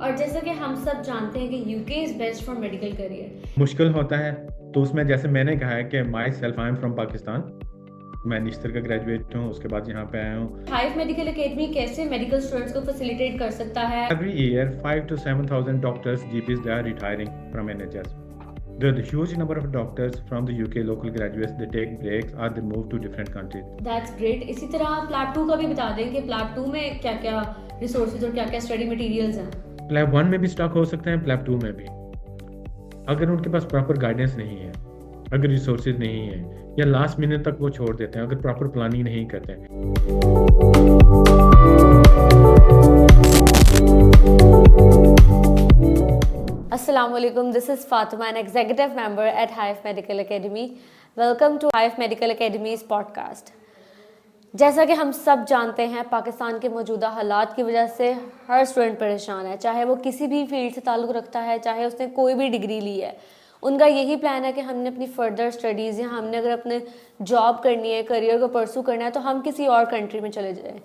और जैसा कि हम सब जानते हैं कि UK is best for medical career. मुश्किल होता है तो उसमें जैसे मैंने कहा है कि my self I am from Pakistan. मैं निश्तर का ग्रेजुएट हूँ, उसके बाद यहाँ पे आया हूँ। हाइव मेडिकल एकेडमी कैसे मेडिकल स्टूडेंट्स को फैसिलिटेट कर सकता है? Every year 5 to 7,000 doctors GPs they are retiring from NHS. There are a huge number of doctors from the UK local graduates, they take breaks or they move to different countries. That's great. इसी तरह PLAB 2 का भी बता दें कि PLAB 2 में क्या क्या रिसोर्सेज और क्या क्या स्टडी मटेरियल्स हैं। प्लैब 1 में भी स्टॉक हो सकते हैं, प्लैब 2 में भी, अगर उनके पास प्रॉपर गाइडेंस नहीं है, अगर रिसोर्सेज नहीं है या लास्ट मिनट तक वो छोड़ देते हैं, अगर प्रॉपर प्लानिंग नहीं करते हैं। Assalamu alaikum, this is Fatima, an executive member at Hive Medical Academy. Welcome to Hive Medical Academy's podcast. जैसा कि हम सब जानते हैं, पाकिस्तान के मौजूदा हालात की वजह से हर स्टूडेंट परेशान है, चाहे वो किसी भी फील्ड से ताल्लुक़ रखता है, चाहे उसने कोई भी डिग्री ली है। उनका यही प्लान है कि हमने अपनी फर्दर स्टडीज़ या हमने अगर अपने जॉब करनी है, करियर को परसू करना है, तो हम किसी और कंट्री में चले जाएँ,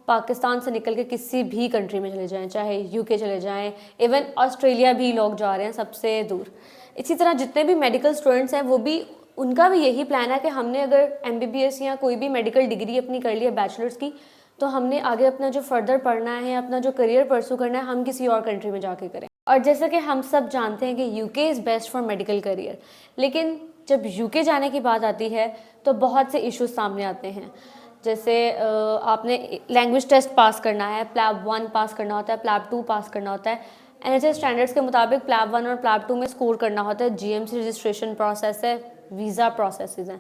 पाकिस्तान से निकल के किसी भी कंट्री में चले जाएं, चाहे यूके चले जाएं, इवन ऑस्ट्रेलिया भी लोग जा रहे हैं सबसे दूर। इसी तरह जितने भी मेडिकल स्टूडेंट्स हैं वो भी, उनका भी यही प्लान है कि हमने अगर एमबीबीएस या कोई भी मेडिकल डिग्री अपनी कर ली है बैचलर्स की, तो हमने आगे अपना जो फर्दर पढ़ना है, अपना जो करियर परसू करना है, हम किसी और कंट्री में जाके करें। और जैसा कि हम सब जानते हैं कि UK is best for medical career, लेकिन जब यूके जाने की बात आती है तो बहुत से इश्यूज सामने आते हैं। जैसे आपने लैंग्वेज टेस्ट पास करना है, प्लैब 1 पास करना होता है, प्लैब 2 पास करना होता है। एनएचएस स्टैंडर्ड्स के मुताबिक प्लैब 1 और प्लैब 2 में स्कोर करना होता है, जीएमसी रजिस्ट्रेशन प्रोसेस है, वीज़ा प्रोसेसेस हैं।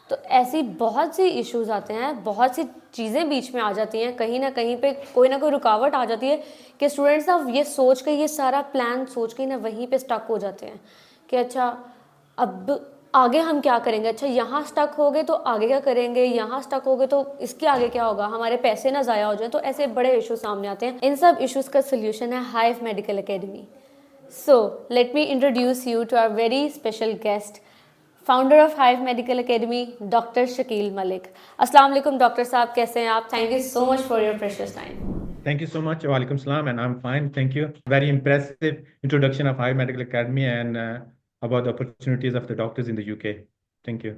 तो ऐसी बहुत सी इश्यूज आते हैं, बहुत सी चीज़ें बीच में आ जाती हैं, कहीं ना कहीं पे कोई ना कोई रुकावट आ जाती है कि स्टूडेंट्स ना ये सोच के, ये सारा प्लान सोच के ना वहीं पे स्टक हो जाते हैं कि अच्छा अब आगे हम क्या करेंगे, अच्छा यहाँ स्टक हो गए तो आगे क्या करेंगे, यहाँ स्टक हो गए तो इसके आगे क्या होगा, हमारे पैसे ना ज़ाया हो जाए। तो ऐसे बड़े इशू सामने आते हैं। इन सब इश्यूज़ का सोल्यूशन है Hive medical academy. So let me introduce you to our very special guest, founder of Hive medical academy, doctor Shakeel Malik. अस्सलाम वालेकुम डॉक्टर साहब, कैसे हैं आप? Thank you so much for your precious time. Thank you so much. Walaikum salam, and I'm fine. Thank you. Very impressive introduction of Hive Medical Academy and about the opportunities of the doctors in the UK. Thank you.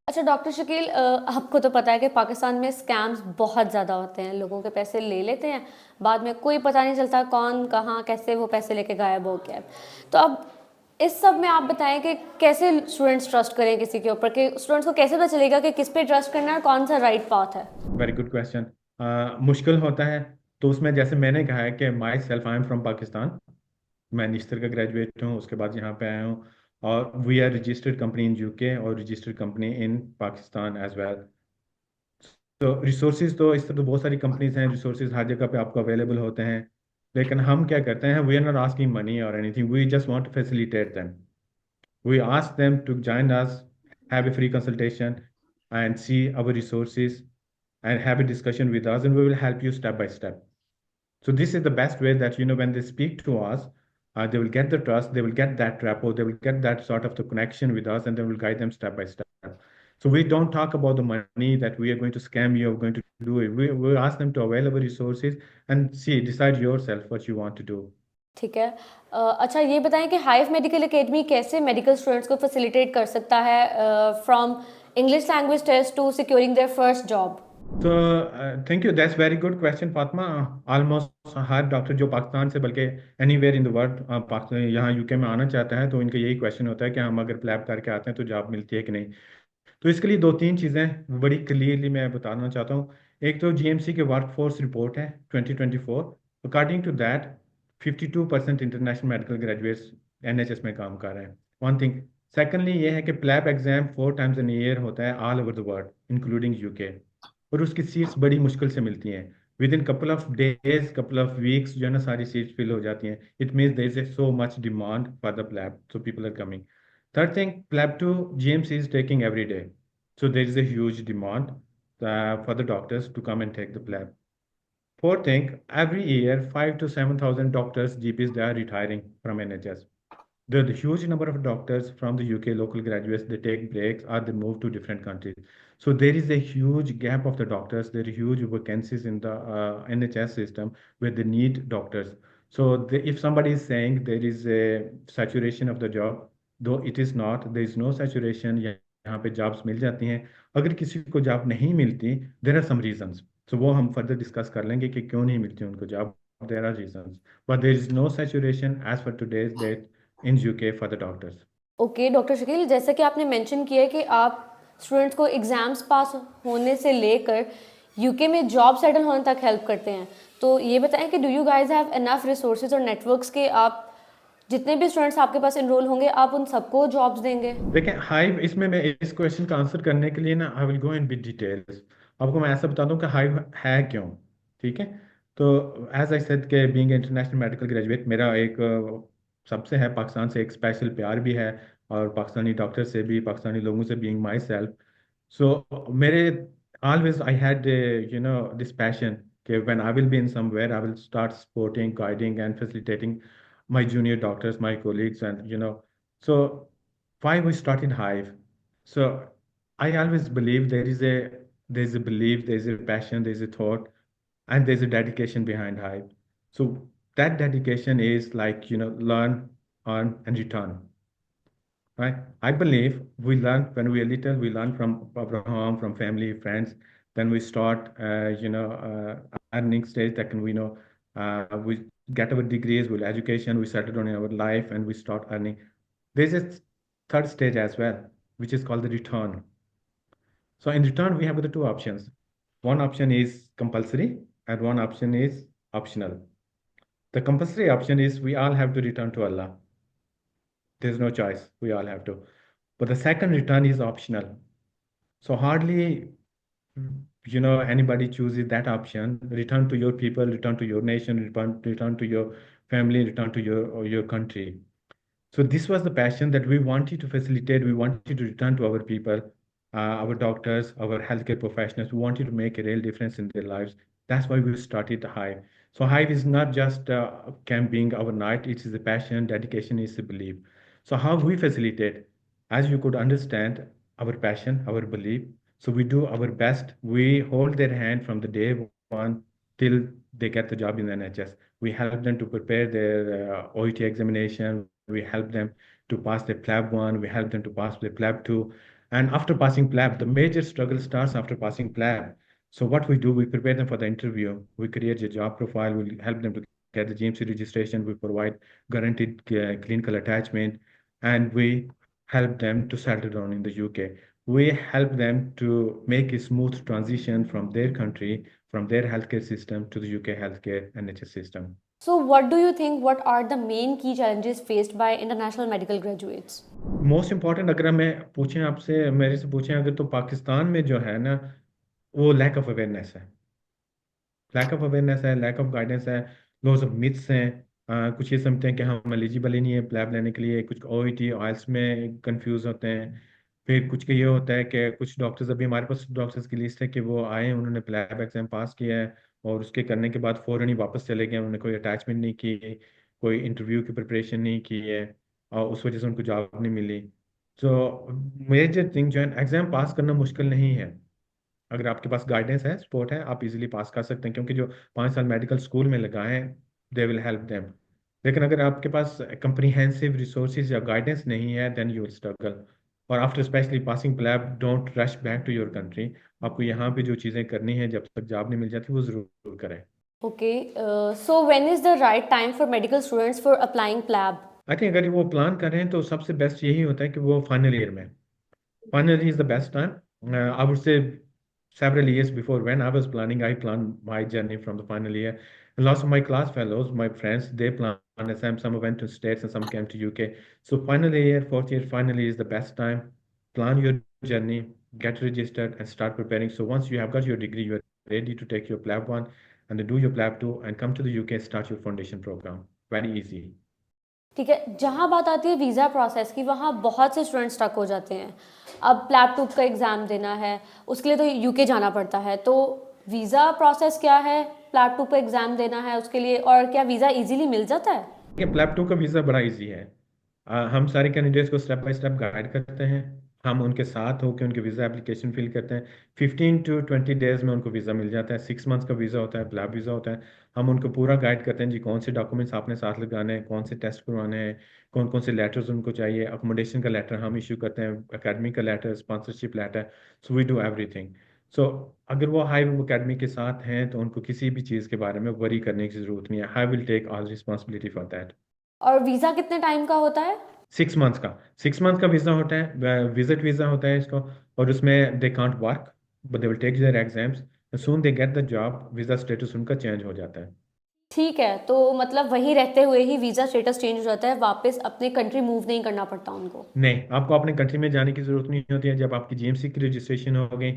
अच्छा doctor Shakeel, आपको तो पता है कि पाकिस्तान में scams बहुत ज़्यादा होते हैं, लोगों के पैसे ले लेते हैं, बाद में कोई पता नहीं चलता कौन कहाँ कैसे वो पैसे लेके गायब हो गया। तो अब इस सब में आप बताएं कि कैसे स्टूडेंट्स ट्रस्ट करें किसी के ऊपर, कि स्टूडेंट्स को कैसे पता चलेगा कि किस पे ट्रस्ट करना है, कौन सा राइट पाथ है? Very good question. मुश्किल होता है तो उसमें जैसे मैंने कहा है कि my self I am from Pakistan. मैं निश्तर का ग्रेजुएट हूँ, उसके बाद यहाँ पे आया हूँ, और we are registered company in UK और registered company in Pakistan as well. तो रिसोर्सेज तो इस तरह तो बहुत सारी कंपनीज हैं, रिसोर्सेज हर जगह पे आपको अवेलेबल होते हैं, लेकिन हम क्या करते हैं, we are not asking money और anything, we just want to facilitate them. We ask them to join us, have a free consultation, and see our resources and have a discussion with us, and we will help you step by step. So this is the best way that, when they speak to us, they will get the trust, they will get that rapport, they will get that sort of the connection with us, and then we'll guide them step by step. So we don't talk about the money that we are going to scam you or going to do it. We ask them to avail our resources and see, decide yourself what you want to do. ठीक है। अच्छा ये बताएं कि Hive medical academy कैसे medical students को facilitate कर सकता है from English language test to securing their first job? तो thank you, that's very good question Fatima. Almost हर डॉक्टर जो पाकिस्तान से, बल्कि anywhere in the world, Pakistan यहाँ यूके में आना चाहता है, तो इनका यही क्वेश्चन होता है कि हम अगर प्लैब करके आते हैं तो जॉब मिलती है कि नहीं। तो इसके लिए दो तीन चीज़ें बड़ी क्लियरली मैं बताना चाहता हूँ। एक तो जीएमसी के वर्कफोर्स रिपोर्ट है 2024। According to that 52% international medical graduates NHS में काम कर रहे हैं, वन थिंग। सेकेंडली ये है कि PLAB exam 4 times in year होता है all over the world including UK, और उसकी सीट्स बड़ी मुश्किल से मिलती हैं। Within couple of days, couple of weeks जो है ना, सारी सीट्स फिल हो जाती हैं। It means there is so much demand for the PLAB, so people are coming. Third thing, Plab 2 GMC is taking every day. So there is a huge demand for the doctors to come and take the Plab. Fourth thing, every year 5 to 7,000 doctors, GPs, they are retiring from NHS. There are a huge number of doctors from the UK local graduates, they take breaks or they move to different countries. So there is a huge gap of the doctors. There are huge vacancies in the NHS system where they need doctors. So if somebody is saying there is a saturation of the job, though it is not, there is no saturation, यहाँ पे jobs मिल जाती हैं। अगर किसी को job नहीं मिलती, there are some reasons, so वो हम further discuss कर लेंगे कि क्यों नहीं मिलती उनको job. there are reasons, but there is no saturation as for today's date in UK for the doctors. Okay doctor Shakeel, जैसे कि आपने मेंशन किया है कि आप स्टूडेंट्स को एग्ज़ाम्स पास होने से लेकर यूके में जॉब सेटल होने तक हेल्प करते हैं, तो ये बताएं कि do you guys have enough resources और नेटवर्क्स के आप जितने भी स्टूडेंट्स आपके पास इनरोल होंगे आप उन सबको जॉब्स देंगे? देखें, हाइव, इसमें मैं इस क्वेश्चन का आंसर करने के लिए ना, I will go in big details. आपको मैं ऐसा बता दूं कि हाइव है क्यों। ठीक है, तो एज आई सेड के बीइंग इंटरनेशनल मेडिकल ग्रेजुएट, मेरा एक सबसे है पाकिस्तान से एक स्पेशल प्यार भी है, और पाकिस्तानी डॉक्टर से भी, पाकिस्तानी लोगों से, बीइंग माई सेल्फ। सो मेरे always I had this passion, okay, when I will be in somewhere, I will start supporting, guiding and facilitating my junior doctors, my colleagues, and so why we started Hive. So I always believe there's a belief, there's a passion, there's a thought, and there's a dedication behind Hive. So that dedication is like, learn, earn, and return. Right? I believe we learn when we are little, we learn from our home, from family, friends. Then we start, earning stage. That can we know, we get our degrees, with education, we settle on our life, and we start earning. There's a third stage as well, which is called the return. So in return, we have the two options. One option is compulsory, and one option is optional. The compulsory option is we all have to return to Allah. There's no choice. We all have to. But the second return is optional. So hardly, anybody chooses that option. Return to your people, return to your nation, return to your family, return to your country. So this was the passion that we wanted to facilitate. We wanted to return to our people, our doctors, our healthcare professionals. We wanted to make a real difference in their lives. That's why we started Hive. So Hive is not just camping overnight. It is a passion, dedication is a belief. So how we facilitate, as you could understand, our passion, our belief. So we do our best. We hold their hand from the day one till they get the job in the NHS. We help them to prepare their OET examination. We help them to pass the PLAB 1. We help them to pass the PLAB 2. And after passing PLAB, the major struggle starts after passing PLAB. So what we do, we prepare them for the interview. We create a job profile. We help them to get the GMC registration. We provide guaranteed clinical attachment, and we help them to settle down in the UK. We help them to make a smooth transition from their country, from their healthcare system to the UK healthcare NHS system. So what do you think, what are the main key challenges faced by international medical graduates? Most important अगर हमें पूछें, आपसे मेरे से पूछें अगर, तो पाकिस्तान में जो है ना, वो लैक ऑफ अवेयरनेस है। लैक ऑफ अवेयरनेस है, लैक ऑफ गाइडेंस है, लॉस ऑफ मिथ्स हैं। कुछ ये समझते हैं कि हम एलिजिबल ही नहीं है प्लैब लेने के लिए, कुछ ओईटी आइल्स में कंफ्यूज होते हैं। फिर कुछ के ये होता है कि कुछ डॉक्टर्स, अभी हमारे पास डॉक्टर्स की लिस्ट है कि वो आए, उन्होंने प्लैब एग्जाम पास किया है, और उसके करने के बाद फ़ौरन ही वापस चले गए, उन्होंने कोई अटैचमेंट नहीं की, कोई इंटरव्यू की प्रिपरेशन नहीं की है, और उस वजह से उनको जॉब नहीं मिली। तो मेजर थिंग जो है, एग्ज़ाम पास करना मुश्किल नहीं है। अगर आपके पास गाइडेंस है, सपोर्ट है, आप इजीली पास कर सकते हैं, क्योंकि जो 5 साल मेडिकल स्कूल में लगाए हैं, दे विल हेल्प देम। लेकिन अगर आपके पास कंप्रीहेंसिव रिसोर्सेज या गाइडेंस नहीं है, देन यू विल स्ट्रगल। और after especially passing PLAB, don't rush back to your country. आपको यहाँ पे जो चीज़ें करनी है, जब तक जॉब नहीं मिल जाती, वो ज़रूर करें। Okay, so when is the right time for medical students for applying PLAB? I think अगर वो प्लान कर रहे हैं, तो सबसे बेस्ट यही होता है कि वो फाइनल ईयर में, final is the best time. I would say several years before, when I was planning, I planned my journey from the final year. And lots of my class fellows, my friends, they planned, and some went to States and some came to UK. So final year, fourth year, finally is the best time. Plan your journey, get registered, and start preparing. So once you have got your degree, you are ready to take your PLAB 1 and then do your PLAB 2 and come to the UK, start your foundation program. Very easy. ठीक है, जहाँ बात आती है visa process की, वहाँ बहुत से स्टूडेंट स्टक हो जाते हैं। अब प्लैब टू का एग्ज़ाम देना है, उसके लिए तो यूके जाना पड़ता है, तो वीज़ा प्रोसेस क्या है, प्लैब टू का एग्ज़ाम देना है उसके लिए, और क्या वीज़ा इजीली मिल जाता है? ये प्लैब 2 का वीज़ा बड़ा इजी है। हम सारे कैंडिडेट्स को स्टेप बाय स्टेप गाइड करते हैं। हम उनके साथ होकर उनके वीज़ा एप्लीकेशन फिल करते हैं। 15 to 20 डेज में उनको वीज़ा मिल जाता है। 6 मंथ्स का वीज़ा होता है, ब्लैब वीज़ा होता है। हम उनको पूरा गाइड करते हैं जी, कौन से डॉक्यूमेंट्स आपने साथ लगाने हैं, कौन से टेस्ट करवाने हैं, कौन कौन से लेटर्स उनको चाहिए। अकोमोडेशन का लेटर हम इशू करते हैं, अकेडमी का letter, sponsorship letter. So we do everything. So अगर वो हाई अकेडमी के साथ हैं तो उनको किसी भी चीज़ के बारे में वरी करने की ज़रूरत नहीं है। I will take all responsibility for that. और वीज़ा कितने टाइम का होता है? 6 मंथ्स का, 6 मंथ का वीज़ा होता है, विजिट वीज़ा होता है इसको। और उसमें they can't work but they will take their exams, soon they get the job, visa status उनका चेंज हो जाता है। ठीक है, तो मतलब वहीं रहते हुए ही वीज़ा स्टेटस चेंज हो जाता है, वापस अपने कंट्री मूव नहीं करना पड़ता उनको? नहीं, आपको अपने कंट्री में जाने की ज़रूरत नहीं होती है। जब आपकी जीएमसी की रजिस्ट्रेशन हो गई,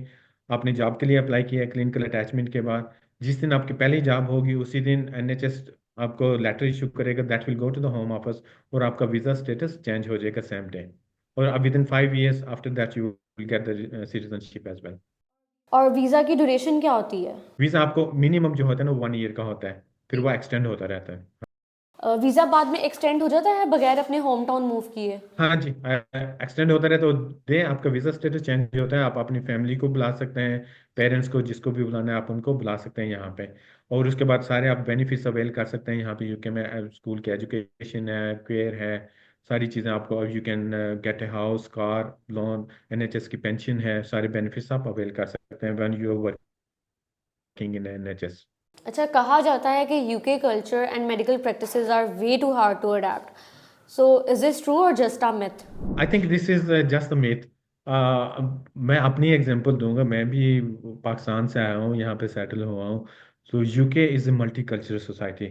आपने जॉब के लिए अप्लाई किया क्लिनिकल अटैचमेंट के बाद, जिस दिन आपकी पहली जॉब होगी उसी दिन एनएचएस आपको लेटर इशू करेगा, that will go to the home office, और आपका वीज़ा स्टेटस चेंज हो जाएगा सेम डे। और within 5 years after that you will get the citizenship as well. और वीज़ा की ड्यूरेशन क्या होती है? वीज़ा आपको मिनिमम जो होता है ना 1 year का होता है, फिर वो एक्सटेंड होता रहता है। वीज़ा बाद में एक्सटेंड हो जाता है बगैर अपने होम टाउन मूव किए? हाँ जी, एक्सटेंड होता रहता है। तो दे आपका वीज़ा स्टेटस चेंज होता है, आप अपनी फैमिली को बुला सकते हैं, पेरेंट्स को, जिसको भी बुलाना है आप उनको बुला सकते हैं यहाँ पे। और उसके बाद सारे आप बेनिफिट्स अवेल कर सकते हैं यहाँ पे यूके में। स्कूल के एजुकेशन है, केयर है, सारी चीज़ें आपको। You can get a house, car loan, NHS की पेंशन है, सारे बेनिफिट्स आप अवेल कर सकते हैं when you are working in NHS. अच्छा, कहा जाता है कि UK culture and medical practices are way too hard to adapt, so is this true और just a myth? I think this is just a myth. मैं अपनी example दूंगा। मैं भी पाकिस्तान से आया हूँ, यहाँ पे सेटल हुआ हूँ। सो UK is a multi cultural society,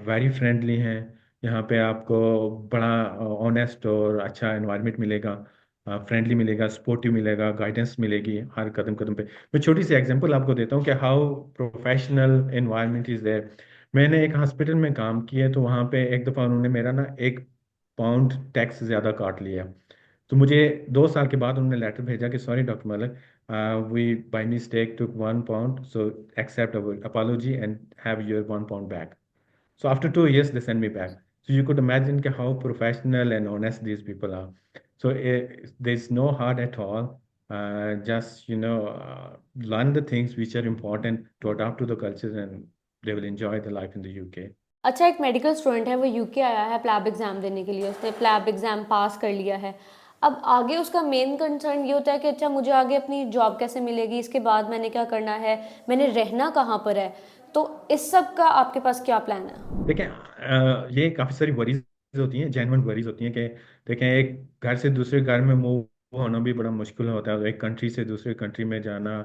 very friendly हैं। यहाँ पे आपको बड़ा ऑनेस्ट और अच्छा एनवायरनमेंट मिलेगा, फ्रेंडली मिलेगा, सपोर्टिव मिलेगा, गाइडेंस मिलेगी हर कदम कदम पे। मैं छोटी सी एग्जांपल आपको देता हूँ कि how professional environment is there. मैंने एक हॉस्पिटल में काम किया, तो वहाँ पे एक दफ़ा उन्होंने मेरा ना 1 पाउंड टैक्स ज़्यादा काट लिया। तो मुझे 2 साल के बाद उन्होंने लेटर भेजा कि sorry doctor Malik, we by mistake took 1 pound, so accept our apology and have your 1 pound back. So after 2 years, they send me back. So you could imagine how professional and honest these people are. So there's no hard at all. Just learn the things which are important to adapt to the cultures, and they will enjoy the life in the UK. अच्छा, एक medical student है, वो UK आया है PLAB exam देने के लिए, उसने प्लैब एग्ज़ाम पास कर लिया है। अब आगे उसका मेन कंसर्न ये होता है कि अच्छा मुझे आगे अपनी जॉब कैसे मिलेगी, इसके बाद मैंने क्या करना है, मैंने रहना कहाँ पर है। तो इस सब का आपके पास क्या प्लान है? देखें, ये काफ़ी सारी वरीज होती हैं, जेन्युइन वरीज होती हैं कि देखें, एक घर से दूसरे घर में मूव होना भी बड़ा मुश्किल होता है, एक कंट्री से दूसरे कंट्री में जाना।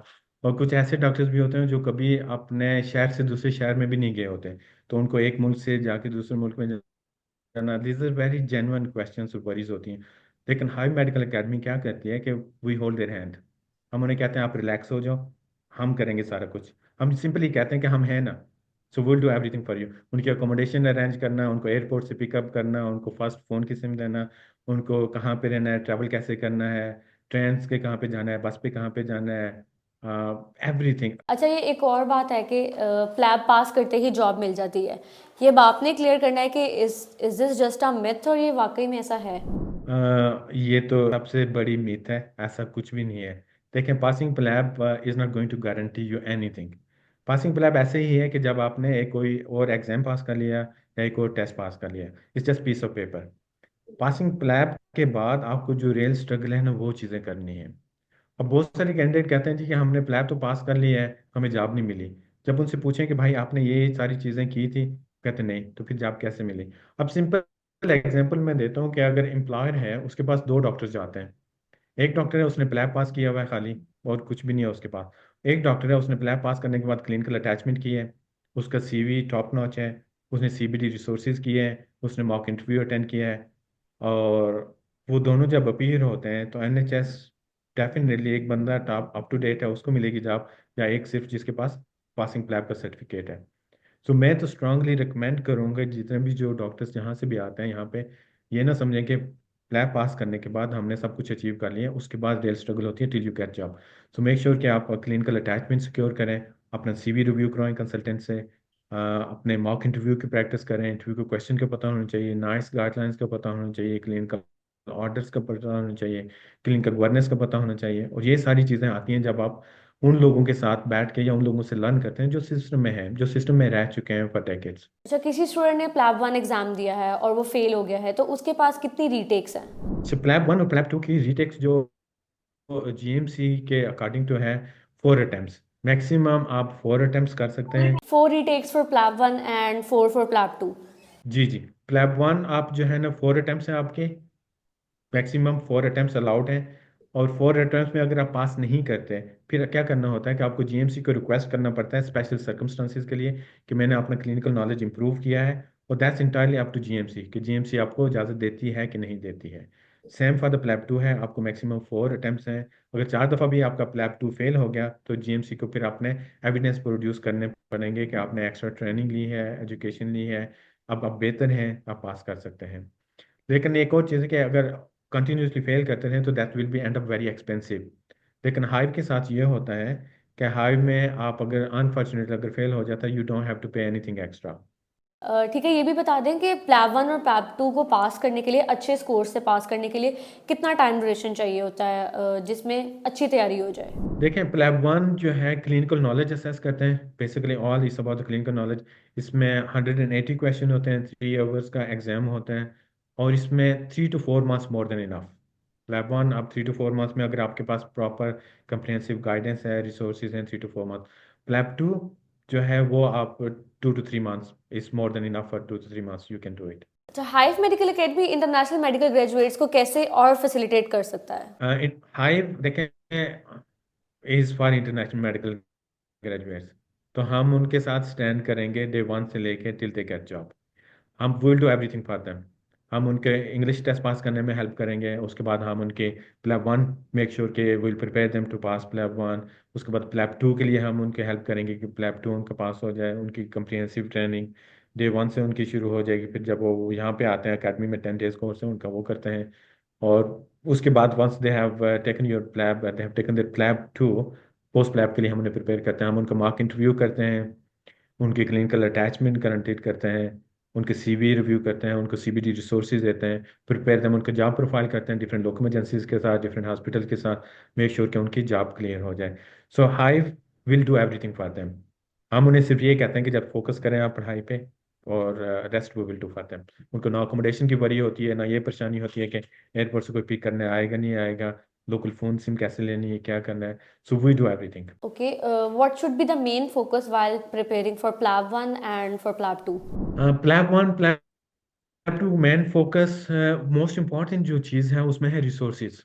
और कुछ ऐसे डॉक्टर्स भी होते हैं जो कभी अपने शहर से दूसरे शहर में भी नहीं गए होते, तो उनको एक मुल्क से जाके दूसरे मुल्क में जाना, this is very genuine question worries होती हैं। लेकिन हाई मेडिकल एकेडमी क्या कहती है कि वी होल्ड देयर हैंड। हम उन्हें कहते हैं आप रिलैक्स हो जाओ, हम करेंगे सारा कुछ। हम सिंपली कहते हैं कि हम हैं ना, so will do everything for you. उनकी अकोमोडेशन अरेंज करना, उनको एयरपोर्ट से पिकअप करना, उनको फर्स्ट फ़ोन की सिम देना, उनको कहाँ पे रहना है, ट्रैवल कैसे करना है, ट्रेन के कहाँ पे जाना है, बस पे कहाँ पे जाना है, एवरीथिंग। अच्छा, ये एक और बात है कि प्लैब पास करते ही जॉब मिल जाती है। ये अब आपने क्लियर करना है कि is this just a myth और ये वाकई में ऐसा है? ये तो सबसे बड़ी मिथ है, ऐसा कुछ भी नहीं है। देखें, passing PLAB is not going to guarantee you anything. Passing PLAB ऐसे ही है कि जब आपने एक कोई और एग्जाम पास कर लिया या एक और टेस्ट पास कर लिया, it's just piece of paper. Passing PLAB के बाद आपको जो रियल स्ट्रगल है ना, वो चीज़ें करनी है। अब बहुत सारे कैंडिडेट कहते हैं जी कि हमने प्लैब तो पास कर लिया है, हमें जॉब नहीं मिली। जब उनसे पूछें कि भाई आपने ये सारी चीज़ें की थी, कहते नहीं, तो फिर जॉब कैसे मिली। अब सिंपल एग्जांपल मैं देता हूँ कि अगर एम्प्लॉयर है, उसके पास 2 डॉक्टर्स जाते हैं। एक डॉक्टर है, उसने प्लैब पास किया हुआ है खाली, और कुछ भी नहीं है उसके पास। एक डॉक्टर है, उसने प्लैब पास करने के बाद क्लिनिकल अटैचमेंट की है, उसका सीवी टॉप नॉच है, उसने सीबीडी रिसोर्सेज किए हैं, उसने मॉक इंटरव्यू अटेंड किया है। और वो दोनों जब अपीयर होते हैं तो एनएचएस डेफिनेटली एक बंदा टॉप अप टू डेट है उसको मिलेगी जॉब, या एक सिर्फ जिसके पास पासिंग प्लैब का सर्टिफिकेट है। सो मैं तो स्ट्रांगली रिकमेंड करूंगा जितने भी जो डॉक्टर्स जहाँ से भी आते हैं यहाँ पे, ये ना समझें कि लैब पास करने के बाद हमने सब कुछ अचीव कर लिया, उसके बाद रियल स्ट्रगल होती है till you get job. So make sure कि आप क्लिनिकल अटैचमेंट सिक्योर करें, अपना सीवी रिव्यू करवाएं कंसल्टेंट से, अपने मॉक इंटरव्यू की प्रैक्टिस करें, इंटरव्यू के क्वेश्चन का पता होना चाहिए, नाइस गाइडलाइंस का पता होना चाहिए क्लिनिकल ऑर्डर्स का पता होना चाहिए, क्लिनिकल गवर्नेंस का पता होना चाहिए। और ये सारी चीज़ें आती हैं जब आप उन लोगों के साथ बैठ के या उन लोगों से लर्न करते हैं जो सिस्टम में है, जो सिस्टम में रह चुके हैं फॉर डेकेड्स। अच्छा, किसी स्टूडेंट ने प्लैब वन एग्जाम दिया है और वो फेल हो गया है, तो उसके पास कितनी रीटेक्स हैं? सो प्लैब वन और प्लैब टू की रीटेक्स जो जीएमसी के अकॉर्डिंग टू है 4 अटेम्प्ट्स, मैक्सिमम आप 4 अटेम्प्ट्स कर सकते हैं। 4 retakes for PLAB one and 4 for PLAB two. जी जी, प्लैब वन आप जो है ना 4 अटेम्प्ट्स हैं आपके, मैक्सिमम 4 अटेम्प्ट्स अलाउड हैं। और 4 अटेम्प्ट्स में अगर आप पास नहीं करते, फिर क्या करना होता है कि आपको जीएमसी को रिक्वेस्ट करना पड़ता है स्पेशल सर्कमस्टांसिस के लिए कि मैंने अपना क्लिनिकल नॉलेज इंप्रूव किया है। और that's entirely up to GMC कि जीएमसी आपको इजाज़त देती है कि नहीं देती है। Same for the PLAB two है, आपको मैक्सिमम 4 अटेम्प्ट्स हैं। अगर 4 दफ़ा भी आपका प्लैब टू फेल हो गया तो जीएमसी को फिर आपने एविडेंस प्रोड्यूस करने पड़ेंगे कि आपने एक्स्ट्रा ट्रेनिंग ली है, एजुकेशन ली है, अब आप बेहतर हैं, आप पास कर सकते हैं। लेकिन एक और चीज़ है कि अगर कंटिन्यूसली फेल करते रहें तो that will be and up very expensive. लेकिन हाइव के साथ ये होता है कि हाइव में आप अगर अनफॉर्चुनेटली अगर फेल हो जाता है, you don't have to pay anything extra. ठीक है, ये भी बता दें कि प्लैब वन और प्लैब टू को पास करने के लिए, अच्छे स्कोर से पास करने के लिए कितना टाइम ड्यूरेशन चाहिए होता है, जिसमें अच्छी तैयारी हो जाए? देखें, प्लैब वन जो है क्लिनिकल नॉलेज असेस करते हैं, basically all is about the clinical knowledge. इसमें 180 क्वेश्चन होते हैं, 3 आवर्स का एग्जाम होता है, और इसमें 3 to 4 months more than enough. PLAB one आप 3 to 4 months में अगर आपके पास प्रॉपर कंप्रिहेंसिव गाइडेंस है, रिसोर्सेज हैं, 3 to 4 months। प्लैब टू जो है वो आप 2 to 3 months is more than enough, for 2 to 3 months you can do it. अच्छा, Hive medical academy international medical graduates को कैसे और फैसिलिटेट कर सकता है? हाइव देखें is for international medical graduates, तो हम उनके साथ स्टैंड करेंगे डे वन से लेके टिल दे गेट जॉब। हम will do everything for them. हम उनके इंग्लिश टेस्ट पास करने में हेल्प करेंगे, उसके बाद हम उनके प्लैब वन मेक श्योर के will prepare them to pass PLAB one. उसके बाद प्लैब टू के लिए हम उनके हेल्प करेंगे कि प्लैब टू उनका पास हो जाए। उनकी कंप्रिहेंसिव ट्रेनिंग डे वन से उनकी शुरू हो जाएगी, फिर जब वो यहाँ पे आते हैं अकेडमी में 10 days कोर्स है उनका, वो करते हैं। और उसके बाद once they have taken your PLAB, they have taken their PLAB two, post PLAB के लिए हम उन्हें प्रिपेयर करते हैं। हम उनका मार्क इंटरव्यू करते हैं, उनकी क्लिनिकल अटैचमेंट गारंटेड करते हैं, उनके सीवी रिव्यू करते हैं, उनको सीबीडी रिसोर्सेज देते हैं, प्रिपेयर them उनका जॉब प्रोफाइल करते हैं डिफरेंट लोकल एजेंसीज के साथ, डिफरेंट हॉस्पिटल के साथ, मेक श्योर कि उनकी जॉब क्लियर हो जाए। So Hive will do everything for them. हम उन्हें सिर्फ ये कहते हैं कि जब फोकस करें आप पढ़ाई पे, और rest we will do for them. उनको ना अकोमोडेशन की वरी होती है, ना ये परेशानी होती है कि एयरपोर्ट से कोई पिक करने आएगा नहीं आएगा, लोकल फ़ोन सिम कैसे लेनी है, क्या करना है। So we do everything. Okay, what should be the main focus while preparing for PLAB 1 and for PLAB 2? PLAB one PLAB two main focus, most important जो चीज़ है उसमें है रिसोर्सेज।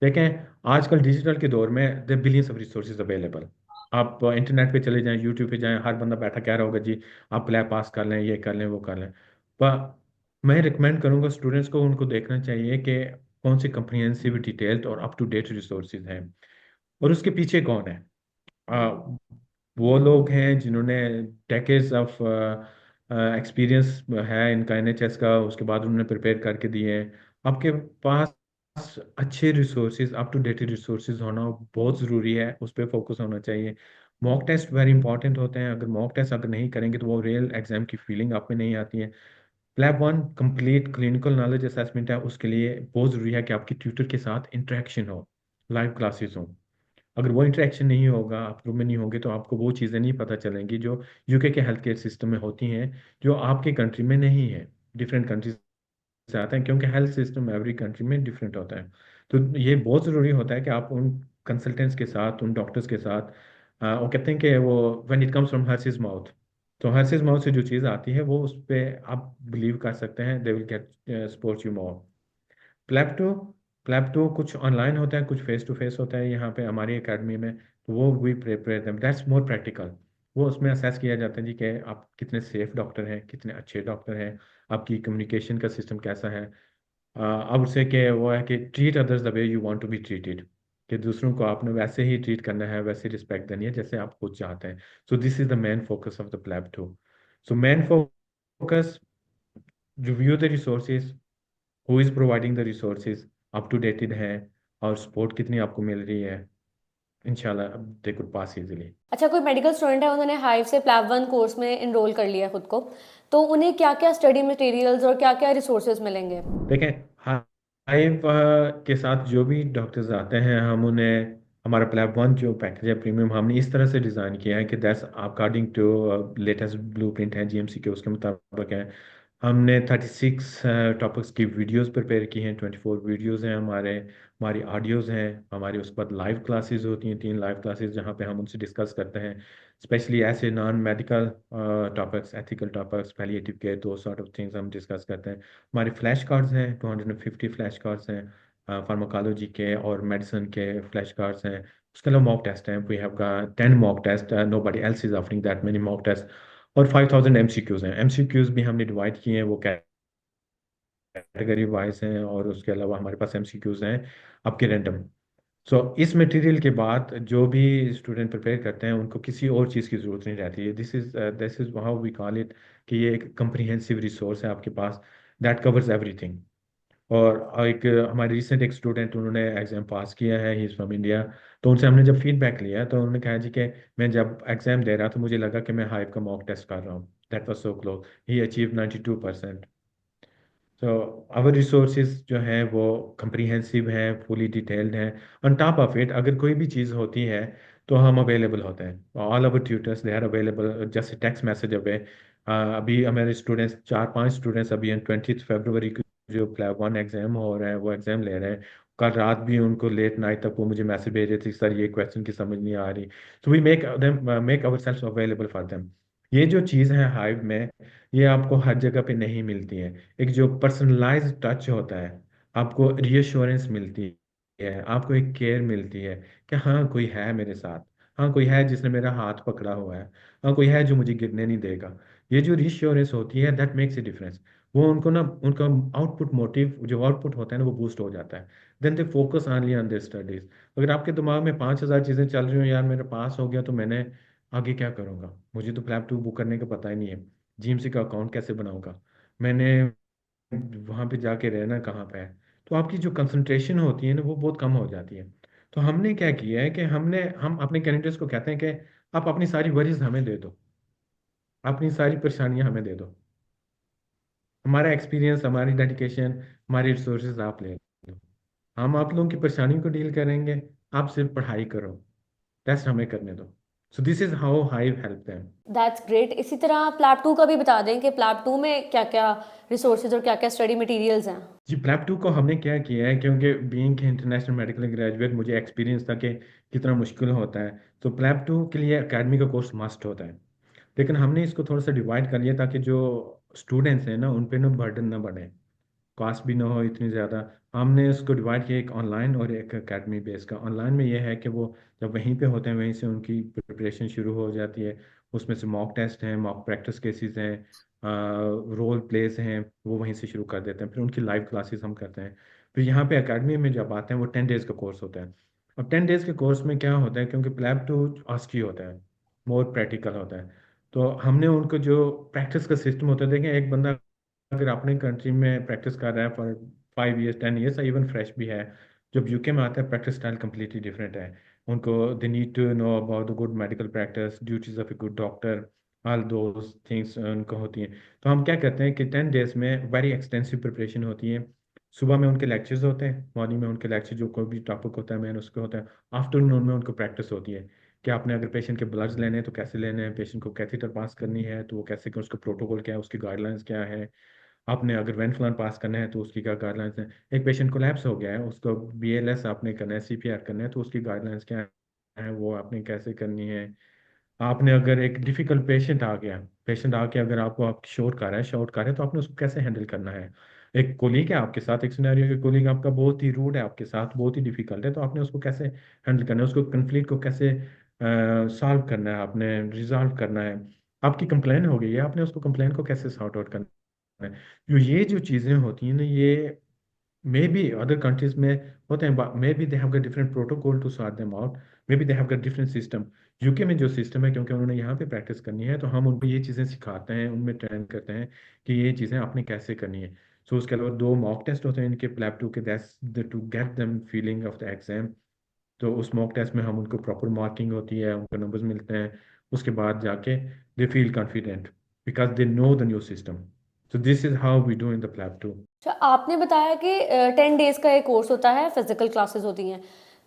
देखें, आजकल डिजिटल के दौर में the billions of resources available. आप इंटरनेट पे चले जाएं, यूट्यूब पे जाएं, हर बंदा बैठा कह रहा होगा जी आप प्ले पास कर लें, ये कर लें, वो कर लें। पर मैं रिकमेंड करूंगा स्टूडेंट्स को, उनको देखना चाहिए कि कौन सी कंप्रिहेंसिव, डिटेल्ड और अप टू डेट रिसोर्सेज हैं, और उसके पीछे कौन है। आ, वो लोग हैं जिन्होंने डेकेड्स ऑफ एक्सपीरियंस है इनका एनएचएस का, उसके बाद उन्होंने प्रिपेयर करके दिए हैं। आपके पास अच्छे resources, up to dated resources होना बहुत ज़रूरी है, उस पर फोकस होना चाहिए। मॉक टेस्ट वेरी इंपॉर्टेंट होते हैं, अगर मॉक टेस्ट अगर नहीं करेंगे तो वो रियल एग्जाम की फीलिंग आप में नहीं आती है। PLAB one complete clinical knowledge assessment है, उसके लिए बहुत ज़रूरी है कि आपकी ट्यूटर के साथ इंटरेक्शन हो, लाइव क्लासेस हो। अगर वो इंटरेक्शन नहीं होगा, आप रूम में नहीं होंगे, तो आपको वो चीज़ें नहीं पता चलेंगी जो यूके के हेल्थ केयर सिस्टम में होती हैं, जो आपके कंट्री में नहीं है। डिफरेंट कंट्रीज से आते हैं क्योंकि हेल्थ सिस्टम एवरी कंट्री में डिफरेंट होता है। तो ये बहुत ज़रूरी होता है कि आप उन कंसल्टेंट्स के साथ, उन डॉक्टर्स के साथ, वो कहते हैं कि वो when it comes from horse's mouth, तो हर्सिस माउथ से जो चीज़ आती है वो उस पर आप बिलीव कर सकते हैं, they will get support you more. प्लेप्टो प्लेप्टो कुछ ऑनलाइन होता है, कुछ फेस टू फेस होता है यहाँ पे हमारी एकेडमी में, तो वो we prepare them, that's more practical. वो उसमें असेस किया जाता है जी कि आप कितने सेफ डॉक्टर हैं, कितने अच्छे डॉक्टर हैं, आपकी कम्युनिकेशन का सिस्टम कैसा है। अब उससे कि वो है कि treat others the way you want to be treated, कि दूसरों को आपने वैसे ही ट्रीट करना है, वैसे रिस्पेक्ट देनी है जैसे आप खुद चाहते हैं। So this is the main focus of the प्लेप्टो। So main focus, review the resources, who is providing the resources, up to dated है, और सपोर्ट कितनी आपको मिल रही है। इंशाल्लाह दे कुड पास इजीली। अच्छा, कोई मेडिकल स्टूडेंट है, उन्होंने हाइव से प्लैब 1 कोर्स में इनरोल कर लिया खुद को, तो उन्हें क्या क्या स्टडी मटेरियल्स और क्या क्या रिसोर्सेज मिलेंगे? देखें, लाइव के साथ जो भी डॉक्टर्स आते हैं हम उन्हें हमारा प्लैब वन जो पैकेज है प्रीमियम हमने इस तरह से डिज़ाइन किया है कि that's according to latest blueprint है जीएमसी के उसके मुताबिक है। हमने 36 टॉपिक्स की वीडियोस प्रिपेयर की हैं। 24 वीडियोस हैं हमारी ऑडियोज हैं हमारी। उसके बाद लाइव क्लासेस होती हैं 3 लाइव क्लासेस जहाँ पे हम उनसे डिस्कस करते हैं स्पेशली ऐसे non medical topics ethical topics palliative care दो सॉर्ट ऑफ थिंग्स हम डिस्कस करते हैं। हमारे फ्लैश कार्ड्स हैं 250 फ्लैश कार्ड्स हैं फार्माकोलॉजी के और मेडिसिन के फ्लैश कार्ड्स हैं। उसके अलावा मॉक टेस्ट हैं we have got 10 mock test nobody else is offering that many mock test. और 5000 एमसीक्यूज हैं। एमसीक्यूज भी हमने डिवाइड किए हैं वो कैटेगरी वाइज हैं और उसके अलावा हमारे पास एमसीक्यूज हैं आपके रैंडम। सो इस मटेरियल के बाद जो भी स्टूडेंट प्रिपेयर करते हैं उनको किसी और चीज़ की ज़रूरत नहीं रहती है। This is how we call it कि ये एक कंप्रिहेंसिव रिसोर्स है आपके पास दैट कवर्स एवरीथिंग। और एक हमारे रिसेंट एक स्टूडेंट उन्होंने एग्जाम पास किया है ही इज़ फ्रॉम इंडिया। तो उनसे हमने जब फीडबैक लिया तो उन्होंने कहा जी कि मैं जब एग्जाम दे रहा तो मुझे लगा कि मैं हाइव का मॉक टेस्ट कर रहा हूँ। That was so close he achieve 92%। तो आवर रिसोर्सेज जो हैं वो कंप्रीहेंसिव हैं फुली डिटेल्ड हैं। ऑन टॉप ऑफ इट अगर कोई भी चीज़ होती है तो हम अवेलेबल होते हैं। All our tutors they are available just text message away. अभी हमारे स्टूडेंट्स 4-5 स्टूडेंट्स अभी 20 फरवरी को जो प्ले वन एग्जाम हो रहा है वो एग्जाम ले रहे हैं। कल रात भी उनको लेट नाइट तक वो मुझे मैसेज भेज रहे थे सर ये क्वेश्चन की समझ नहीं आ रही। So we make ourselves available for them. ये जो चीज़ है हाइव में ये आपको हर जगह पे नहीं मिलती है। एक जो पर्सनलाइज टच होता है आपको रीअश्योरेंस मिलती है आपको एक केयर मिलती है कि हाँ कोई है मेरे साथ। हाँ कोई है जिसने मेरा हाथ पकड़ा हुआ है। हाँ कोई है जो मुझे गिरने नहीं देगा। ये जो रीअश्योरेंस होती है दैट मेक्स ए डिफरेंस। वो उनको ना उनका आउटपुट मोटिव जो आउटपुट होता है ना वो बूस्ट हो जाता है। Then they focus only on their studies. अगर आपके दिमाग में 5000 चीज़ें चल रही हो यार मेरा पास हो गया तो मैंने आगे क्या करूँगा मुझे तो फ्लैप टू बुक करने का पता ही नहीं है जीएमसी का अकाउंट कैसे बनाऊंगा मैंने वहां पे जाके रहना कहाँ पे है। तो आपकी जो कंसंट्रेशन होती है ना वो बहुत कम हो जाती है। तो हमने क्या किया है कि हम अपने कैंडिडेट्स को कहते हैं कि आप अपनी सारी वरीज हमें दे दो अपनी सारी परेशानियां हमें दे दो। हमारा एक्सपीरियंस हमारी डेडिकेशन हमारी रिसोर्सेज आप ले लो। हम आप लोगों की परेशानियों को डील करेंगे। आप सिर्फ पढ़ाई करो टेस्ट हमें करने दो। सो this is how hive help them. That's great. इसी तरह आप प्लैब टू का भी बता दें कि प्लैब टू में क्या क्या रिसोर्सेज और क्या क्या स्टडी मटेरियल्स हैं। जी प्लैब टू को हमने क्या किया है क्योंकि बीइंग इंटरनेशनल मेडिकल ग्रेजुएट मुझे एक्सपीरियंस था कि कितना मुश्किल होता है। तो प्लैब टू के लिए एकेडमी का कोर्स मस्ट होता है। लेकिन हमने इसको थोड़ा सा डिवाइड कर लिया ताकि जो स्टूडेंट्स हैं ना उन पे ना बर्डन ना बढ़े कॉस्ट भी ना हो इतनी ज़्यादा। हमने इसको डिवाइड किया एक ऑनलाइन और एक एकेडमी बेस का। ऑनलाइन में ये है कि वो जब वहीं पे होते हैं वहीं से उनकी प्रिपरेशन शुरू हो जाती है। उसमें से मॉक टेस्ट हैं मॉक प्रैक्टिस केसेस हैं रोल प्लेस हैं वो वहीं से शुरू कर देते हैं फिर उनकी लाइव क्लासेस हम करते हैं। फिर यहाँ पे एकेडमी में जब आते हैं वो 10 डेज का कोर्स होता है। अब 10 डेज के कोर्स में क्या होता है क्योंकि प्लैब टू आस्की होता है मोर प्रैक्टिकल होता है। तो हमने उनको जो प्रैक्टिस का सिस्टम होता है देखें एक बंदा अगर अपने कंट्री में प्रैक्टिस कर रहा है for 5 years 10 years even fresh भी है जब यूके में आता है प्रैक्टिस स्टाइल कम्प्लीटली डिफरेंट है। उनको they need to know about the good medical practice duties of a good doctor all those things उनको होती हैं। तो हम क्या करते हैं कि 10 डेज में वेरी एक्सटेंसिव प्रिपरेशन होती है। सुबह में उनके लेक्चर्स होते हैं मॉर्निंग में उनके लेक्चर जो कोई भी टॉपिक होता है मैन उसके होता है। आफ्टरनून में उनको प्रैक्टिस होती है कि आपने अगर पेशेंट के ब्लड्स लेने हैं तो कैसे लेने हैं पेशेंट को कैथीटर पास करनी है तो वो कैसे उसका प्रोटोकॉल क्या है उसकी गाइडलाइंस क्या है। आपने अगर वेंफ्लन पास करना है तो उसकी क्या गाइडलाइंस है। एक पेशेंट कोलैप्स हो गया है उसको बीएलएस आपने करना है सीपीआर करना है तो उसकी गाइडलाइंस क्या है वो आपने कैसे करनी है। आपने अगर एक डिफिकल्ट पेशेंट आके अगर आपको आप शॉर्ट कर रहा है तो आपने उसको कैसे हैंडल करना है। एक कोलीग है आपके साथ एक सिनेरियो के कोलीग आपका बहुत ही रूड है आपके साथ बहुत ही डिफिकल्ट है तो आपने उसको कैसे हैंडल करना है उसको कन्फ्लिक्ट को कैसे सॉल्व करना है आपने रिजॉल्व करना है। आपकी कंप्लेन हो गई है आपने उसको कंप्लेन को कैसे सॉर्ट आउट करना है। ये जो चीज़ें होती हैं ना ये मे बी अदर कंट्रीज में होते हैं maybe they have got different protocol to sort them out maybe they have got different system. UK में जो सिस्टम है क्योंकि उन्होंने यहाँ पे प्रैक्टिस करनी है तो हम उनको ये चीज़ें सिखाते हैं उनमें ट्रेन करते हैं कि ये चीज़ें आपने कैसे करनी है। सो उसके अलावा 2 मॉक टेस्ट होते हैं इनके प्लैब टू के that's to get them feeling of the exam. तो उस मॉक टेस्ट में हम उनको प्रॉपर मार्किंग होती है उनको नंबर्स मिलते हैं। उसके बाद जाके they feel confident because they know the new system. So this is how we do in the PLAB 2. अच्छा, आपने बताया कि 10 डेज का एक कोर्स होता है, फिजिकल क्लासेस होती हैं,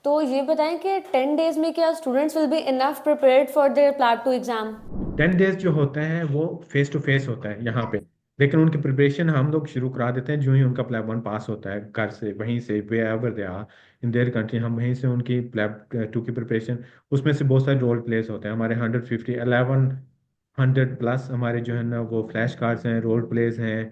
तो ये बताएं कि 10 डेज में क्या students will be enough prepared for their PLAB 2 exam? 10 days जो होते हैं वो फेस टू फेस होता है यहाँ पे, लेकिन उनकी प्रिपरेशन हम लोग शुरू करा देते हैं जो ही उनका प्लैब 1 पास होता है घर से, वहीं से wherever they are in their country, हम वहीं से उनकी प्लैब 2 की प्रिपरेशन, उसमें से बहुत सारे रोल प्लेस होते हैं हमारे 150 1100 प्लस हमारे जो है ना वो फ्लैश कार्ड्स हैं, रोल प्लेस हैं,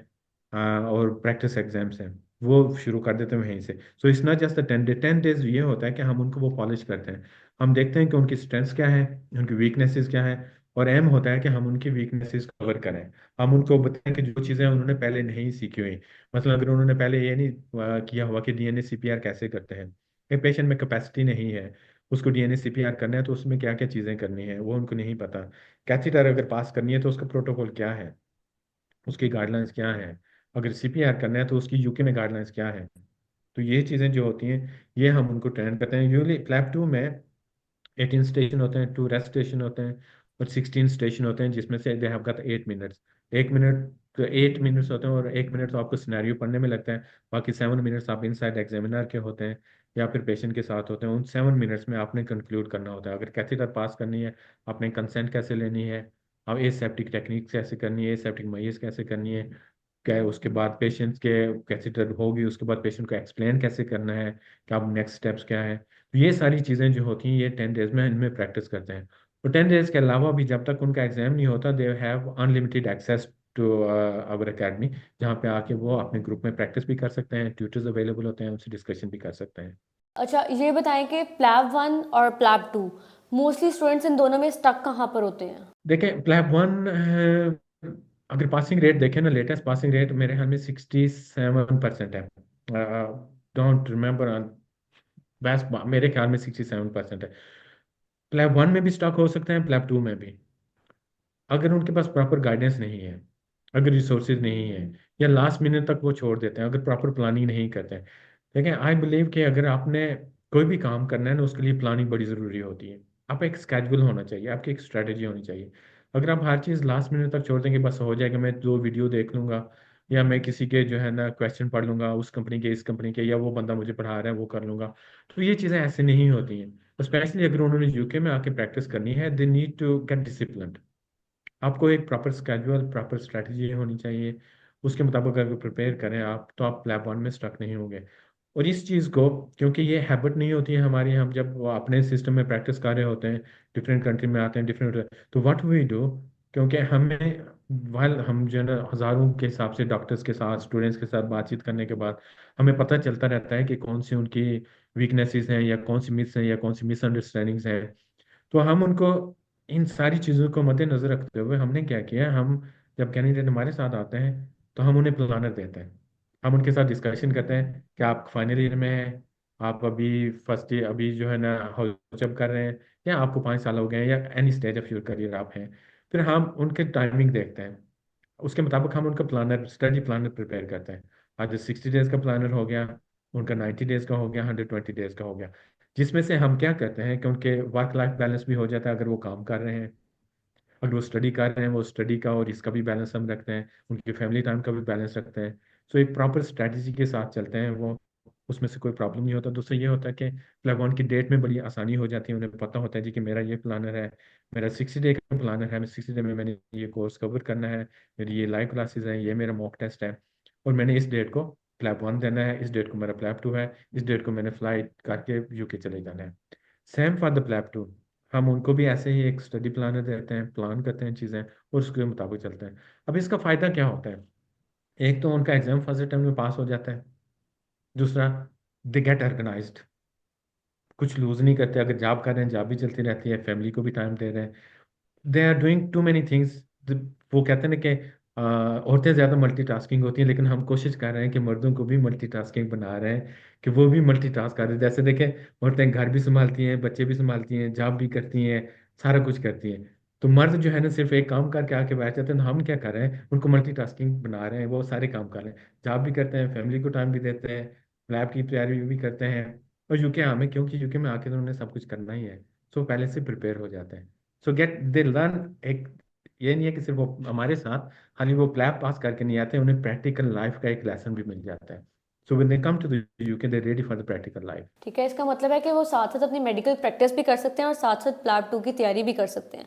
और प्रैक्टिस एग्जाम्स हैं, वो शुरू कर देते हैं वहीं से। So it's not just 10 day, 10 days ये होता है कि हम उनको वो पॉलिश करते हैं, हम देखते हैं कि उनकी स्ट्रेंथ्स क्या है, उनकी वीकनेसेस क्या है, और एम होता है कि हम उनकी वीकनेसेस कवर करें, हम उनको बताएं कि जो चीज़ें उन्होंने पहले नहीं सीखी हुई, मतलब अगर उन्होंने पहले ये नहीं किया हुआ कि डीएनए सीपीआर कैसे करते हैं, एक पेशेंट में कैपेसिटी नहीं है उसको डीएनए सीपीआर करना है तो उसमें क्या क्या चीज़ें करनी है वो उनको नहीं पता, कैथीटर अगर पास करनी है तो उसका प्रोटोकॉल क्या है, उसकी गाइडलाइंस क्या है, अगर सीपीआर करना है तो उसकी यूके में गाइडलाइंस क्या है। तो ये चीज़ें जो होती हैं ये हम उनको ट्रेन करते हैं। यूजली फ्लैप 2 में 18 स्टेशन होते हैं, 2 रेस्ट स्टेशन होते हैं, और 16 स्टेशन होते हैं जिसमें से दे हैव गॉट 8 मिनट्स। 1 मिनट तो 8 मिनट्स होते हैं, और 1 मिनट तो आपको सिनेरियो पढ़ने में लगता है, बाकी 7 मिनट्स आप इनसाइड एग्जामिनर के होते हैं या फिर पेशेंट के साथ होते हैं। उन 7 मिनट्स में आपने कंक्लूड करना होता है, अगर कैथेटर पास करनी है आपने कंसेंट कैसे लेनी है, अब एसेप्टिक टेक्निक कैसे करनी है, एसेप्टिक मैज कैसे करनी है, क्या है उसके बाद पेशेंट के कैथेटर होगी उसके बाद पेशेंट को एक्सप्लेन कैसे करना है कि अब नेक्स्ट स्टेप्स क्या है। तो ये सारी चीज़ें जो होती हैं ये 10 days में इनमें प्रैक्टिस करते हैं। और 10 days के अलावा भी जब तक उनका एग्जाम नहीं होता they have unlimited access to our academy, जहाँ पे आके वो अपने ग्रुप में प्रैक्टिस भी कर सकते हैं, ट्यूटर्स अवेलेबल होते हैं, उनसे डिस्कशन भी कर सकते हैं। अच्छा, ये बताएं कि प्लैब 1 और प्लैब 2 मोस्टली स्टूडेंट्स इन दोनों में स्टक कहाँ पर होते हैं? देखें प्लैब 1, अगर पासिंग रेट देखें ना, लेटेस्ट पासिंग रेट मेरे ख्याल में 67% है, डोंट रिमेम्बर, बस मेरे ख्याल में 67% है। प्लैब 1 में भी स्टक हो सकते हैं, प्लैब 2 में भी, अगर उनके पास प्रॉपर गाइडेंस नहीं है, अगर रिसोर्सेज नहीं है, या लास्ट मिनट तक वो छोड़ देते हैं, अगर प्रॉपर प्लानिंग नहीं करते हैं। लेकिन आई बिलीव कि अगर आपने कोई भी काम करना है ना उसके लिए प्लानिंग बड़ी ज़रूरी होती है, आप एक स्केड्यूल होना चाहिए, आपकी एक स्ट्रेटेजी होनी चाहिए। अगर आप हर चीज़ लास्ट मिनट तक छोड़ देंगे, बस हो जाएगा मैं 2 वीडियो देख लूंगा, या मैं किसी के जो है ना क्वेश्चन पढ़ लूंगा उस कंपनी के इस कंपनी के, या वो बंदा मुझे पढ़ा रहा है वो कर लूंगा, तो ये चीज़ें ऐसे नहीं होती हैं। स्पेशली अगर उन्होंने यूके में आके प्रैक्टिस करनी है they need to get discipline, आपको एक प्रॉपर स्केड्यूल प्रॉपर स्ट्रैटेजी होनी चाहिए, उसके मुताबिक अगर प्रिपेयर करें आप तो आप प्लैब 1 में स्टक नहीं होंगे। और इस चीज़ को, क्योंकि ये हैबिट नहीं होती है हमारी, हम जब वो अपने सिस्टम में प्रैक्टिस कर रहे होते हैं, डिफरेंट कंट्री में आते हैं डिफरेंट, तो व्हाट वी डू, क्योंकि हमें वाल हम जो है ना हज़ारों के हिसाब से डॉक्टर्स के साथ स्टूडेंट्स के साथ बातचीत करने के बाद हमें पता चलता रहता है कि कौन सी उनकी वीकनेसेस हैं या कौन सी मिस हैं या कौन सी मिसअंडरस्टैंडिंग्स हैं। तो हम उनको इन सारी चीज़ों को मद्देनजर रखते हुए हमने क्या किया, हम जब कैंडिडेट हमारे साथ आते हैं तो हम उन्हें प्लानर देते हैं, हम उनके साथ डिस्कशन करते हैं कि आप फाइनल ईयर में हैं, आप अभी फर्स्ट ईयर अभी जो है ना जब कर रहे हैं, या आपको 5 साल हो गए हैं, या any stage of your career आप हैं, फिर हम उनके टाइमिंग देखते हैं, उसके मुताबिक हम उनका प्लानर स्टडी प्लानर प्रिपेयर करते हैं। आज 60 डेज का प्लानर हो गया, उनका 90 डेज का हो गया, 120 डेज का हो गया, जिसमें से हम क्या करते हैं कि उनके वर्क लाइफ बैलेंस भी हो जाता है, अगर वो काम कर रहे हैं, अगर वो स्टडी कर रहे हैं, वो स्टडी का और इसका भी बैलेंस हम रखते हैं, उनकी फैमिली टाइम का भी बैलेंस रखते हैं। सो एक प्रॉपर स्ट्रैटेजी के साथ चलते हैं वो, उसमें से कोई प्रॉब्लम नहीं होता। दूसरा ये होता है कि प्लग की डेट में बड़ी आसानी हो जाती है, उन्हें पता होता है जी कि मेरा ये प्लानर है, मेरा 60 डे का प्लानर है, मैं 60 डे में मैंने ये कोर्स कवर करना है, मेरी ये लाइव क्लासेस हैं, ये मेरा मॉक टेस्ट है, और मैंने इस डेट को प्लैब 1 देना है, इस डेट को मेरा प्लैब 2 है, इस डेट को मैंने फ्लाइट करके यूके चले जाना है। सेम फॉर द प्लैब 2, हम उनको भी ऐसे ही एक स्टडी प्लानर देते हैं, प्लान करते हैं चीज़ें और उसके मुताबिक चलते हैं। अब इसका फ़ायदा क्या होता है, एक तो उनका एग्जाम फर्स्ट अटेम्प्ट में पास हो जाता है, दूसरा दे गेट ऑर्गेनाइज्ड, कुछ लूज नहीं करते, अगर जॉब कर रहे हैं जॉब भी चलती रहती है, फैमिली को भी टाइम दे रहे हैं, they are doing too many things. वो कहते हैं ना कि औरतें ज़्यादा मल्टीटास्किंग होती हैं, लेकिन हम कोशिश कर रहे हैं कि मर्दों को भी मल्टीटास्किंग बना रहे हैं, कि वो भी मल्टीटास्क कर रहे हैं। जैसे देखें, औरतें घर भी संभालती हैं, बच्चे भी संभालती हैं, जॉब भी करती हैं, सारा कुछ करती हैं, तो मर्द जो है ना सिर्फ एक काम करके आके बैठ जाते हैं, तो हम क्या कर रहे हैं, उनको मल्टीटास्किंग बना रहे हैं, वो सारे काम कर रहे हैं, जॉब भी करते हैं, फैमिली को टाइम भी देते हैं, लैब की तैयारी भी करते हैं, और यूके हमें, क्योंकि यूके में आके तो उन्हें सब कुछ करना ही है, सो पहले से प्रिपेयर हो जाते हैं। सो गेट दे लर्न एक ये नहीं है कि सिर्फ वो हमारे साथ खाली वो प्लैब पास करके नहीं आते, उन्हें प्रैक्टिकल लाइफ का एक लेसन भी मिल जाता है। So when they come to the UK they ready for the practical life. ठीक है, इसका मतलब है कि वो साथ साथ अपनी मेडिकल प्रैक्टिस भी कर सकते हैं और साथ साथ प्लैब 2 की तैयारी भी कर सकते हैं,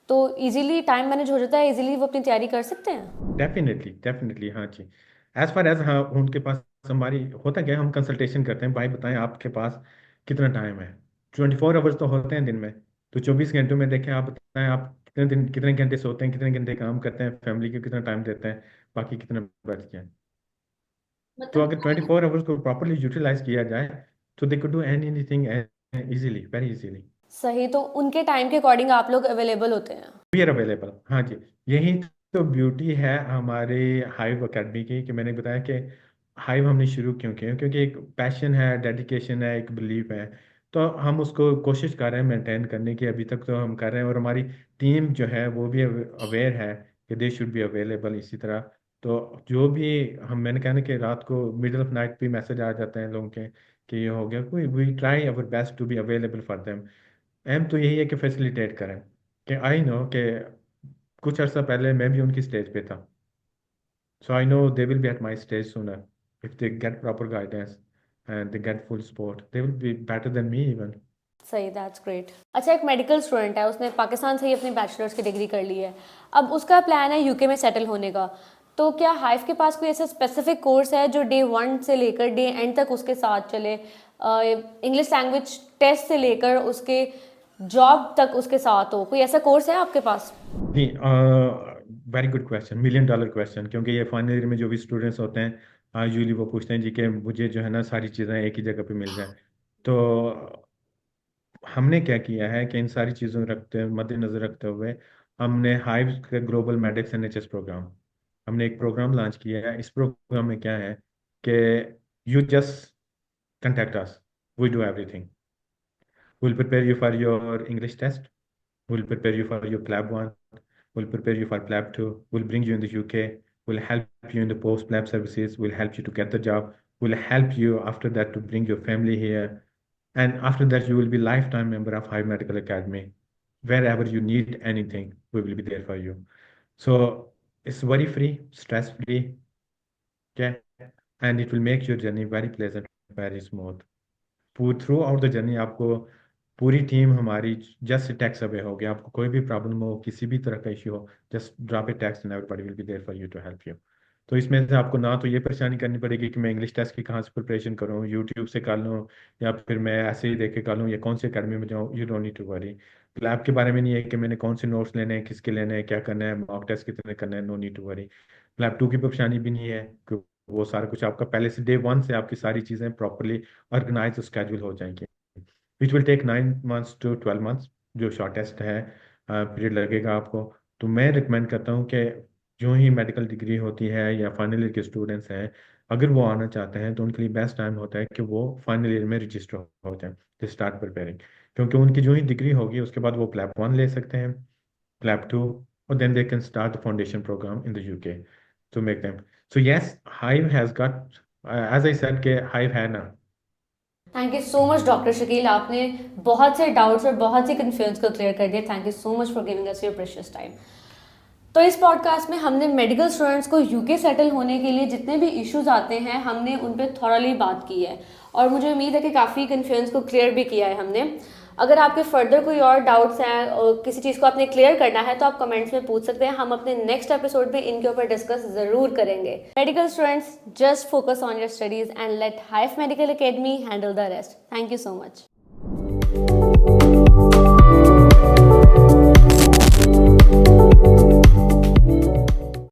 तो इजीली टाइम मैनेज हो जाता है, इजीली वो अपनी तैयारी कर सकते हैं। डेफिनेटली डेफिनेटली, हाँ जी। एज फार एज, हाँ, उनके पास हमारी होता क्या है, हम कंसल्टेशन करते हैं, भाई बताएं आपके पास कितना टाइम है। 24 आवर्स तो होते हैं दिन में, तो 24 घंटों में देखें, आप बताएं आप कितने घंटे सोते हैं, कितने घंटे काम करते हैं, फैमिली को कितना टाइम देते हैं, बाकी कितना बच गया। तो मतलब अगर 24 आवर्स को प्रॉपरली यूटिलाइज किया जाए तो they could do anything easily, very easily. सही, तो उनके टाइम के अकॉर्डिंग आप लोग अवेलेबल होते हैं। वी आर अवेलेबल, हाँ जी। यही तो ब्यूटी है हमारे हाइव एकेडमी की, कि मैंने बताया कि हाइव हमने शुरू क्यों किया, क्योंकि एक पैशन है, डेडिकेशन है, एक बिलीफ है। तो हम उसको कोशिश कर रहे हैं मेंटेन करने की, अभी तक तो हम कर रहे हैं, और हमारी टीम जो है वो भी अवेयर है कि दे शुड बी अवेलेबल इसी तरह। तो जो भी हम, मैंने कहना कि रात को मिडिल ऑफ नाइट भी मैसेज आ जाते हैं लोगों के कि ये हो गया कोई, we try our best to be available for them. एम तो यही है कि फैसिलिटेट करें, कि आई नो कि कुछ अर्सा पहले मैं भी उनकी स्टेज पे था, so I know they will be at my stage sooner if they get proper guidance and they get full support, they will be better than me even. सही, दैट्स ग्रेट। अच्छा, एक मेडिकल स्टूडेंट है, उसने पाकिस्तान से ही अपनी bachelors की degree कर ली है, अब उसका प्लान है यूके में सेटल होने का, तो क्या हाइफ के पास कोई ऐसा स्पेसिफिक कोर्स है जो डे 1 से लेकर डे एंड तक उसके साथ चले, इंग्लिश लैंग्वेज टेस्ट से लेकर उसके जॉब तक उसके साथ हो, कोई ऐसा कोर्स है आपके पास? जी, very good question, $1 million question, क्योंकि ये फाइनल ईयर में जो भी स्टूडेंट्स होते हैं यूजली वो पूछते हैं जी कि मुझे जो है ना सारी चीज़ें एक ही जगह पे मिल जाए। तो हमने क्या किया है कि इन सारी चीज़ों रखते मद्देनजर रखते हुए हमने हाइव के ग्लोबल मेडिक्स एनएचएस प्रोग्राम, हमने एक प्रोग्राम लॉन्च किया है। इस प्रोग्राम में क्या है कि you just contact us, we do everything, we'll prepare you for your English test, we'll prepare you for your PLAB 1, we'll prepare you for PLAB 2, we'll bring you in the UK, we'll help you in the post PLAB services, we'll help you to get the job, we'll help you after that to bring your family here, and after that you will be lifetime member of Hive Medical Academy. Wherever you need anything, we will be there for you. So it's very free, stress free, okay, and it will make your journey very pleasant, very smooth. Through out the journey आपको पूरी team हमारी just tax away होगी, आपको कोई भी problem हो, किसी भी तरह का इश्यू हो, just drop a text and everybody will be there for you to help you. तो इसमें से आपको ना तो ये परेशानी करनी पड़ेगी कि मैं इंग्लिश टेस्ट की कहाँ से प्रिपरेशन करूँ, यूट्यूब से कर लूँ या फिर मैं ऐसे ही देख के कर लूँ या कौन से अकेडमी में जाऊँ, you don't need to worry. लैब के बारे में नहीं है कि मैंने कौन से नोट्स लेने हैं, किसके लेने हैं, क्या करना है, मॉक टेस्ट कितने करना है, नो नीड टू वरी। लैब 2 की परेशानी भी नहीं है, वो सारा कुछ आपका पहले से डे 1 से आपकी सारी चीज़ें प्रॉपरली ऑर्गेनाइज स्केड्यूल हो जाएंगी, which will take 9 months to 12 months, जो शॉर्टेस्ट है पीरियड लगेगा आपको। तो मैं रिकमेंड करता हूँ कि जो ही मेडिकल डिग्री होती है या फाइनल ईयर के स्टूडेंट्स हैं, अगर वो आना चाहते हैं तो उनके लिए बेस्ट टाइम होता है कि वो फाइनल ईयर में रजिस्टर हो जाए, टू स्टार्ट प्रिपेयरिंग। क्योंकि उनकी जो ही डिग्री होगी उसके बाद वो प्लैब 1 ले सकते हैं, प्लैब 2, और then they can start the foundation programme in the UK to make them. So yes, Hive has got, as I said के हाइव है ना। Thank you so much doctor Shakeel, आपने बहुत से डाउट्स और बहुत सी कन्फ्यूजन को क्लियर कर दिया। Thank you so much for giving us your precious time. तो इस पॉडकास्ट में हमने मेडिकल स्टूडेंट्स को यूके सेटल होने के लिए जितने भी इश्यूज आते हैं हमने उन पर थॉरली बात की है, और मुझे उम्मीद है कि काफ़ी कन्फ्यूजन को क्लियर भी किया है हमने। अगर आपके फर्दर कोई और डाउट्स हैं और किसी चीज़ को आपने क्लियर करना है तो आप कमेंट्स में पूछ सकते हैं, हम अपने नेक्स्ट एपिसोड में इनके ऊपर डिस्कस ज़रूर करेंगे। Medical students, just focus on your studies and let Hive medical academy handle the rest. Thank you so much.